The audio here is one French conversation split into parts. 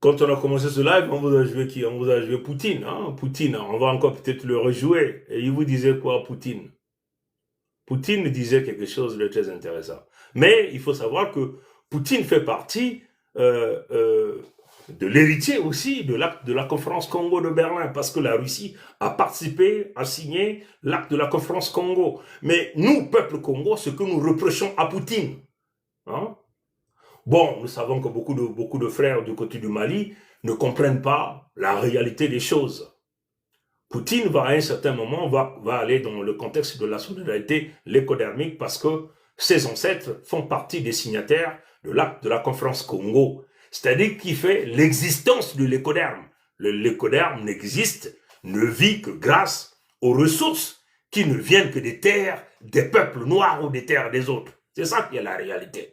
quand on a commencé ce live, on vous a joué qui? On vous a joué Poutine. Hein? Poutine, on va encore peut-être le rejouer. Et il vous disait quoi, Poutine? Poutine disait quelque chose de très intéressant. Mais il faut savoir que Poutine fait partie de l'héritier aussi de l'acte de la conférence Congo de Berlin, parce que la Russie a participé, a signé l'acte de la conférence Congo. Mais nous, peuple Congo, ce que nous reprochons à Poutine, hein? Bon, nous savons que beaucoup de frères du côté du Mali ne comprennent pas la réalité des choses. Poutine va à un certain moment va aller dans le contexte de la solidarité l'écodermique parce que ses ancêtres font partie des signataires de l'acte de la conférence Congo, c'est-à-dire qui fait l'existence de l'écoderme. L'écoderme n'existe, ne vit que grâce aux ressources qui ne viennent que des terres des peuples noirs ou des terres des autres. C'est ça qui est la réalité.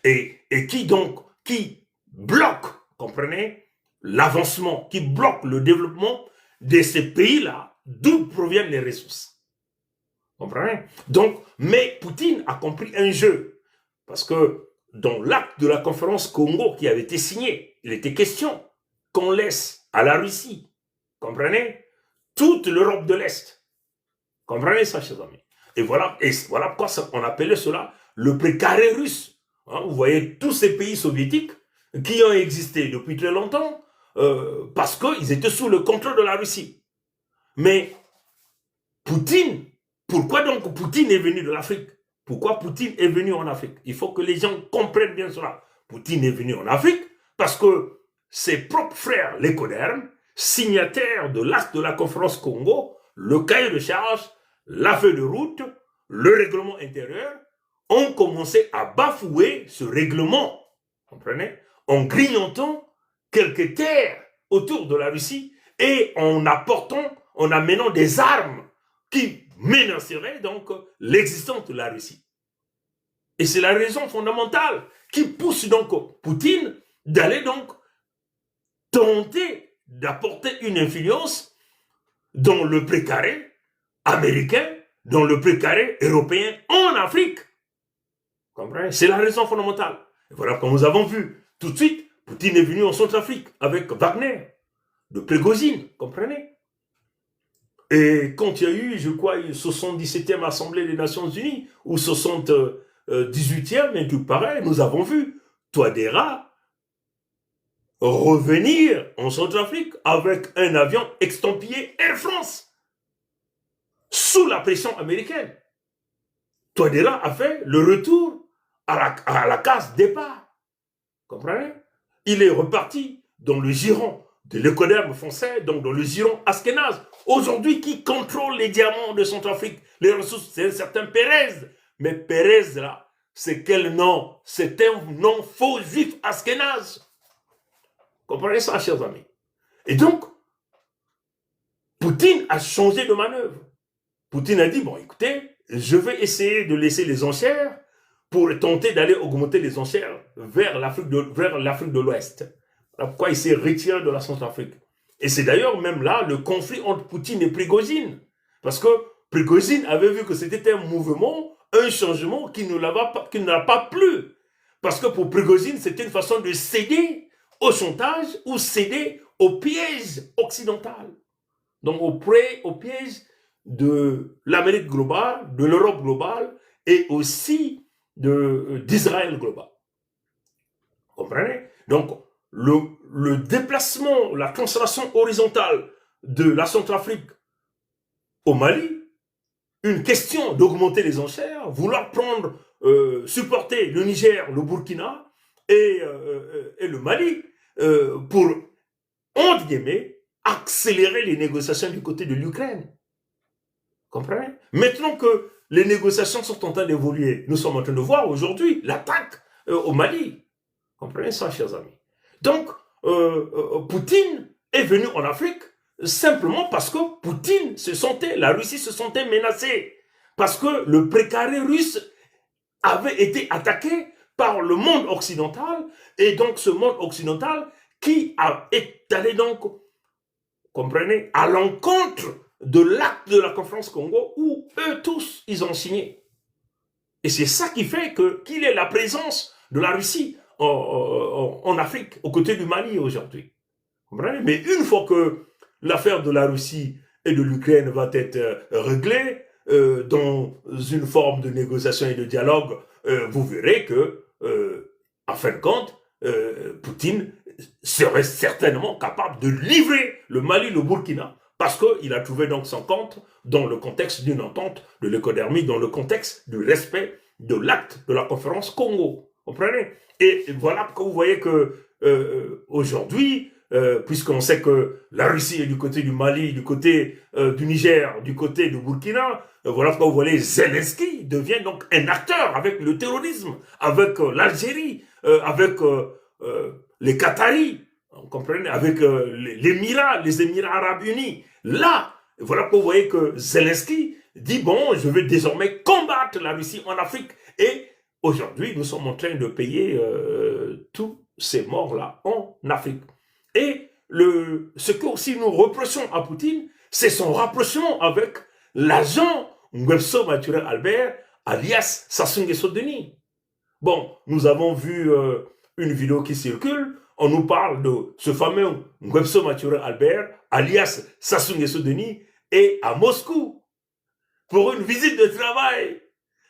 Et qui bloque, comprenez, l'avancement, qui bloque le développement de ces pays-là, d'où proviennent les ressources. Comprenez? Donc, mais Poutine a compris un jeu, parce que dans l'acte de la conférence Congo qui avait été signé, il était question qu'on laisse à la Russie, comprenez, toute l'Europe de l'Est. Comprenez ça, chers amis? Et voilà pourquoi on appelait cela le précaré russe. Hein, vous voyez tous ces pays soviétiques qui ont existé depuis très longtemps parce qu'ils étaient sous le contrôle de la Russie. Mais Poutine, pourquoi donc Poutine est venu de l'Afrique? Pourquoi Poutine est venu en Afrique? Il faut que les gens comprennent bien cela. Poutine est venu en Afrique parce que ses propres frères, les Codermes, signataires de l'acte de la conférence Congo, le cahier de charge, la feuille de route, le règlement intérieur, ont commencé à bafouer ce règlement, comprenez, en grignotant quelques terres autour de la Russie et en amenant des armes qui menaceraient donc l'existence de la Russie. Et c'est la raison fondamentale qui pousse donc Poutine d'aller donc tenter d'apporter une influence dans le précaré américain, dans le précaré européen en Afrique. Comprenez? C'est la raison fondamentale. Et voilà, comme nous avons vu, tout de suite, Poutine est venu en Centrafrique avec Wagner, de Prégozine, comprenez? Et quand il y a eu, je crois, 77e Assemblée des Nations Unies, ou 78e, et tout pareil, nous avons vu Touadéra revenir en Centrafrique avec un avion extampillé Air France, sous la pression américaine. Touadéra a fait le retour à la case départ. Comprenez? Il est reparti dans le giron de l'écoderme français, donc dans le giron askénaze. Aujourd'hui, qui contrôle les diamants de Centrafrique, les ressources, c'est un certain Pérez. Mais Pérez, là, c'est quel nom? C'est un nom faux juif askénaze. Comprenez ça, chers amis? Et donc, Poutine a changé de manœuvre. Poutine a dit, bon, écoutez, je vais essayer de laisser les enchères pour tenter d'aller augmenter les enchères vers l'Afrique de l'Ouest. Voilà pourquoi il s'est retiré de la Centrafrique. Et c'est d'ailleurs même là le conflit entre Poutine et Prigozhin. Parce que Prigozhin avait vu que c'était un mouvement, un changement qui ne l'a pas plu. Parce que pour Prigozhin, c'était une façon de céder au chantage ou céder au piège occidental. Donc au piège de l'Amérique globale, de l'Europe globale et aussi d'Israël global. Vous comprenez? Donc, le déplacement, la translation horizontale de la Centrafrique au Mali, une question d'augmenter les enchères, vouloir supporter le Niger, le Burkina et le Mali pour, entre guillemets, accélérer les négociations du côté de l'Ukraine. Comprenez? Maintenant que les négociations sont en train d'évoluer, nous sommes en train de voir aujourd'hui l'attaque au Mali. Comprenez ça, chers amis? Donc, Poutine est venu en Afrique simplement parce que la Russie se sentait menacée. Parce que le précaré russe avait été attaqué par le monde occidental, et donc ce monde occidental qui est allé donc, comprenez, à l'encontre de l'acte de la conférence Congo où eux tous, ils ont signé. Et c'est ça qui fait qu'il y ait la présence de la Russie en Afrique, aux côtés du Mali aujourd'hui. Mais une fois que l'affaire de la Russie et de l'Ukraine va être réglée dans une forme de négociation et de dialogue, vous verrez que, en fin de compte, Poutine serait certainement capable de livrer le Mali, le Burkina, parce qu'il a trouvé donc son compte dans le contexte d'une entente de l'écodermie, dans le contexte du respect de l'acte de la conférence Congo. Vous comprenez? Et voilà que vous voyez que aujourd'hui, puisqu'on sait que la Russie est du côté du Mali, du côté du Niger, du côté du Burkina, voilà pourquoi vous voyez Zelensky devient donc un acteur avec le terrorisme, avec l'Algérie, avec les Qataris, vous comprenez, avec les Émirats arabes unis. Là, voilà pourquoi vous voyez que Zelensky dit, bon, je vais désormais combattre la Russie en Afrique. Et aujourd'hui, nous sommes en train de payer tous ces morts-là en Afrique. Et ce que aussi nous reprochons à Poutine, c'est son rapprochement avec l'agent Nguesso Maturel Albert, alias Sassou Nguesso Denis. Bon, nous avons vu une vidéo qui circule, on nous parle de ce fameux Nguesso Maturel Albert, alias Sassou Nguesso Denis, est à Moscou pour une visite de travail.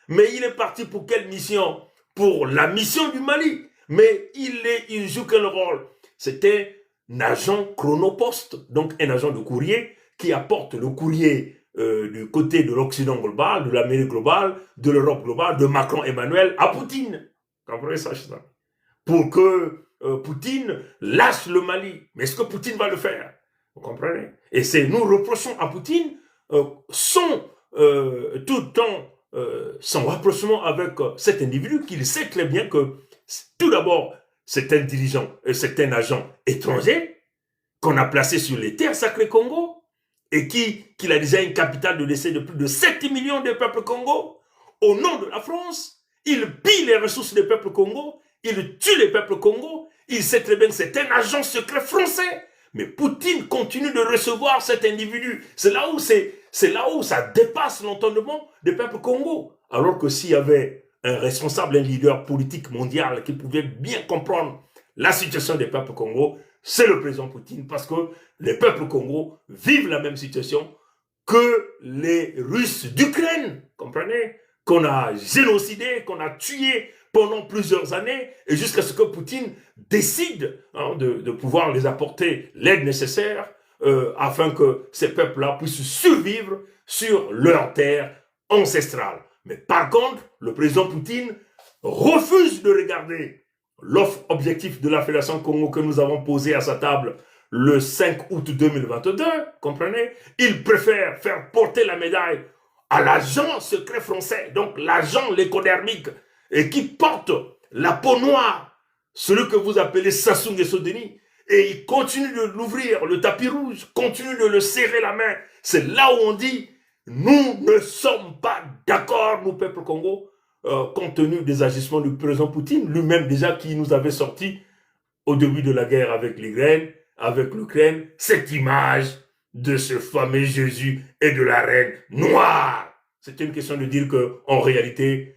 Mais il est parti pour quelle mission? Pour la mission du Mali. Mais il joue quel rôle? C'était un agent chronopost, donc un agent de courrier qui apporte le courrier du côté de l'Occident global, de l'Amérique globale, de l'Europe globale, de Macron Emmanuel à Poutine. Vous comprenez ça? Pour que Poutine lâche le Mali. Mais est-ce que Poutine va le faire? Vous comprenez? Et c'est nous reprochons à Poutine tout le temps son rapprochement avec cet individu qu'il sait très bien que tout d'abord c'est un dirigeant, c'est un agent étranger qu'on a placé sur les terres sacrées Congo et qu'il a déjà une capitale de décès de plus de 7 millions de peuples Congo. Au nom de la France, il pille les ressources des peuples Congo, il tue les peuples Congo, il sait très bien que c'est un agent secret français. Mais Poutine continue de recevoir cet individu. C'est là où ça dépasse l'entendement des peuples Congo. Alors que s'il y avait un responsable, un leader politique mondial qui pouvait bien comprendre la situation des peuples Congo, c'est le président Poutine, parce que les peuples Congo vivent la même situation que les Russes d'Ukraine, comprenez? Qu'on a génocidé, qu'on a tué pendant plusieurs années, et jusqu'à ce que Poutine décide de pouvoir les apporter l'aide nécessaire afin que ces peuples-là puissent survivre sur leur terre ancestrale. Mais par contre, le président Poutine refuse de regarder l'offre objectif de la Fédération Congo que nous avons posée à sa table le 5 août 2022, comprenez? Il préfère faire porter la médaille à l'agent secret français, donc l'agent lécodermique, et qui porte la peau noire, celui que vous appelez Sassou Nguesso Denis, et il continue de l'ouvrir, le tapis rouge, continue de le serrer la main. C'est là où on dit, nous ne sommes pas d'accord, nous, peuple Congo, compte tenu des agissements du président Poutine, lui-même déjà qui nous avait sorti au début de la guerre avec l'Ukraine, cette image de ce fameux Jésus et de la reine noire. C'est une question de dire qu'en réalité,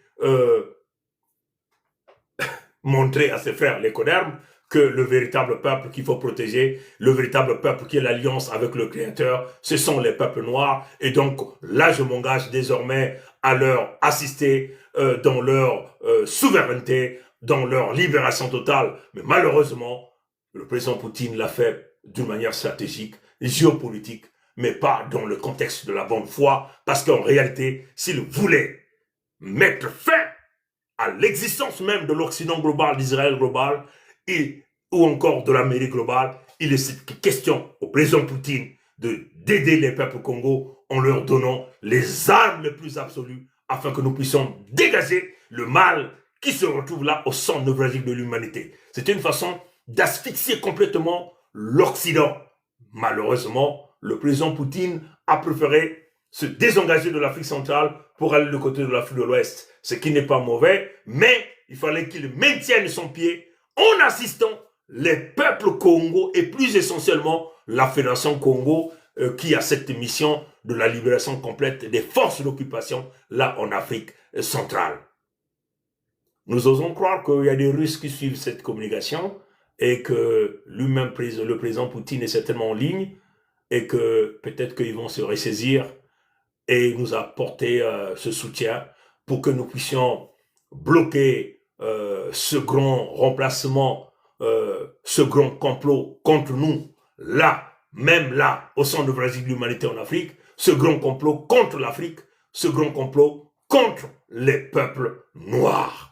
montrer à ses frères les codermes que le véritable peuple qu'il faut protéger, le véritable peuple qui est l'alliance avec le Créateur, ce sont les peuples noirs. Et donc là, je m'engage désormais à leur assister dans leur souveraineté, dans leur libération totale. Mais malheureusement, le président Poutine l'a fait d'une manière stratégique, géopolitique, mais pas dans le contexte de la bonne foi, parce qu'en réalité, s'il voulait mettre fin à l'existence même de l'Occident global, d'Israël global, ou encore de l'Amérique globale, il est question au président Poutine d'aider les peuples Congo en leur donnant les armes les plus absolues afin que nous puissions dégager le mal qui se retrouve là au centre névralgique de l'humanité. C'est une façon d'asphyxier complètement l'Occident. Malheureusement, le président Poutine a préféré se désengager de l'Afrique centrale pour aller du côté de l'Afrique de l'Ouest. Ce qui n'est pas mauvais, mais il fallait qu'il maintienne son pied en assistant les peuples Congo et plus essentiellement la Fédération Congo qui a cette mission de la libération complète des forces d'occupation là en Afrique centrale. Nous osons croire qu'il y a des Russes qui suivent cette communication et que lui-même, le président Poutine est certainement en ligne et que peut-être qu'ils vont se ressaisir et nous apporter ce soutien pour que nous puissions bloquer ce grand remplacement, ce grand complot contre nous, là, même là, au centre de Brésil de l'humanité en Afrique, ce grand complot contre l'Afrique, ce grand complot contre les peuples noirs.